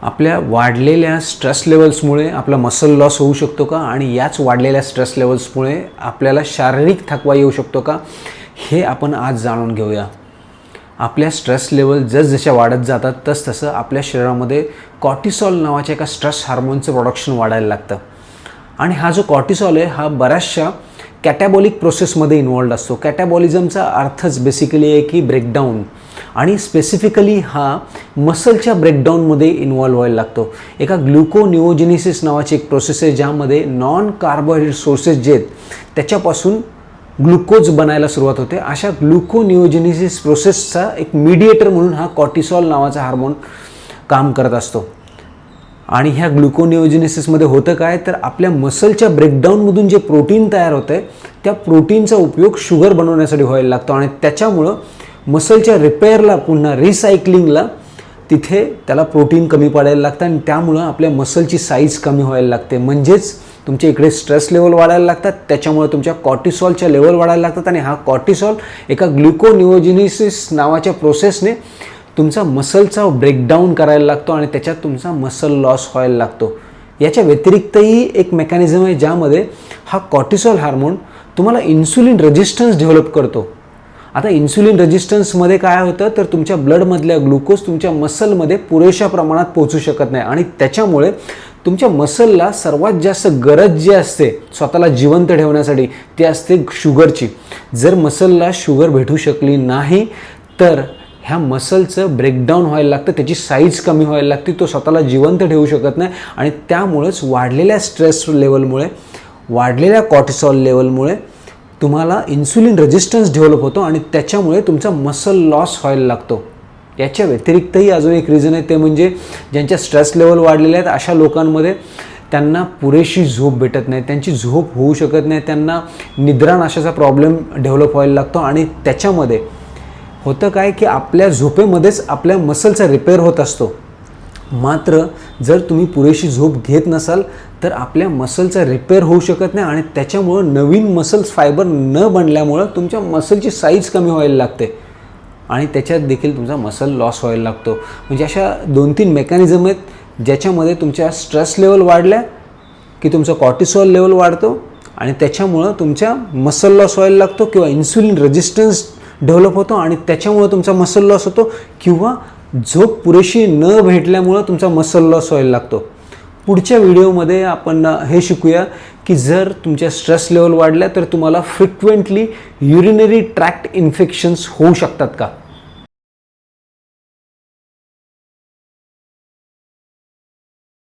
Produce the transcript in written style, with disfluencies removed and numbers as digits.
आपल्या वाढलेल्या स्ट्रेस लेवल्समुळे आपला मसल लॉस होऊ शकतो का आणि याच वाढलेल्या स्ट्रेस लेवल्समुळे आपल्याला शारीरिक थकवा येऊ शकतो का, हे आपण आज जाणून घेऊया. आपल्या स्ट्रेस लेवल जसजशा वाढत जातात तसतसं आपल्या शरीरामध्ये कॉर्टिसॉल नावाच्या एका स्ट्रेस हार्मोनचं प्रोडक्शन वाढायला लागतं. आणि हा जो कॉर्टिसॉल आहे हा बऱ्याचशा कॅटॅबॉलिक प्रोसेसमध्ये इन्वॉल्ड असतो. कॅटॅबॉलिझमचा अर्थच बेसिकली आहे की ब्रेकडाऊन, आणि स्पेसिफिकली हा मसलच्या ब्रेकडाऊनमध्ये इन्वॉल्व व्हायला लागतो. एका ग्लुकोनिओजेनेसिस नावाची एक प्रोसेस आहे ज्यामध्ये नॉन कार्बोहायड्रेट सोर्सेस जे आहेत त्याच्यापासून ग्लुकोज बनायला सुरुवात होते. अशा ग्लुकोनिओजेनेसिस प्रोसेसचा एक मीडिएटर म्हणून हा कॉर्टिसॉल नावाचा हार्मोन काम करत असतो. आणि ह्या ग्लुकोनिओजेनेसिसमध्ये होतं काय, तर आपल्या मसलच्या ब्रेकडाऊनमधून जे प्रोटीन तयार होतं आहे त्या प्रोटीनचा उपयोग शुगर बनवण्यासाठी व्हायला लागतो. आणि त्याच्यामुळं मसलच्या रिपेअरला पुन्हा रिसायकलिंगला तिथे त्याला प्रोटीन कमी पडायला लागतं आणि त्यामुळं आपल्या मसलची साईज कमी व्हायला लागते. म्हणजेच तुमच्या इकडे स्ट्रेस लेवल वाढायला लागतात, त्याच्यामुळे तुमच्या कॉर्टिसॉलच्या लेवल वाढायला लागतात आणि हा कॉर्टिसॉल एका ग्लुकोनिओजेनेसिस नावाच्या प्रोसेसने तुमचा मसलचा ब्रेकडाऊन करायला लागतो आणि त्याच्यात तुमचा मसल लॉस व्हायला लागतो. याच्या व्यतिरिक्तही एक मेकॅनिझम आहे ज्यामध्ये हा कॉर्टिसॉल हार्मोन तुम्हाला इन्सुलिन रेजिस्टन्स डेव्हलप करतो. आता इन्सुलिन रेजिस्टन्समध्ये काय होतं, तर तुमच्या ब्लडमधल्या ग्लुकोज तुमच्या मसलमध्ये पुरेशा प्रमाणात पोहोचू शकत नाही आणि त्याच्यामुळे तुमच्या मसलला सर्वात जास्त गरज जी असते स्वतःला जिवंत ठेवण्यासाठी ती असते शुगरची. जर मसलला शुगर भेटू शकली नाही तर ह्या मसलचं ब्रेकडाऊन व्हायला लागतं, त्याची साईज कमी व्हायला लागते, तो स्वतःला जिवंत ठेवू शकत नाही आणि त्यामुळेच वाढलेल्या स्ट्रेस लेवलमुळे, वाढलेल्या कॉर्टिसॉल लेवलमुळे तुम्हाला इन्सुलिन रेजिस्टन्स डेव्हलप होतो आणि त्याच्यामुळे तुमचा मसल लॉस व्हायला लागतो. याच्या व्यतिरिक्तही अजून एक रिझन आहे, ते म्हणजे ज्यांच्या स्ट्रेस लेवल वाढलेले आहेत अशा लोकांमध्ये त्यांना पुरेशी झोप भेटत नाही, त्यांची झोप होऊ शकत नाही, त्यांना निद्रानाशाचा प्रॉब्लेम डेव्हलप व्हायला लागतो. आणि त्याच्यामध्ये होतं काय की आपल्या झोपेमध्येच आपल्या मसलचा रिपेअर होत असतो. मात्र जर तुम्ही पुरेशी झोप घेत नसाल तर आपल्या मसलचा रिपेअर होऊ शकत नाही आणि त्याच्यामुळं नवीन मसल्स फायबर न बनल्यामुळं तुमच्या मसलची साईज कमी व्हायला लागते आणि त्याच्यात देखील तुमचा मसल लॉस व्हायला लागतो. म्हणजे अशा 2-3 मेकॅनिझम आहेत ज्याच्यामध्ये तुमच्या स्ट्रेस लेवल वाढल्या की तुमचा कॉर्टिसॉल लेवल वाढतो आणि त्याच्यामुळं तुमच्या मसल लॉस व्हायला लागतो किंवा इन्सुलिन रेजिस्टन्स डेव्हलप होतो आणि त्याच्यामुळं तुमचा मसल लॉस होतो किंवा झोप पुरेशी न भेटल्यामुळं तुमचा मसल लॉस व्हायला लागतो. पुढच्या व्हिडिओमध्ये आपण हे शिकूया की जर तुमच्या स्ट्रेस लेवल वाढल्या तर तुम्हाला फ्रिक्वेंटली युरिनरी ट्रॅक्ट इन्फेक्शन्स होऊ शकतात का.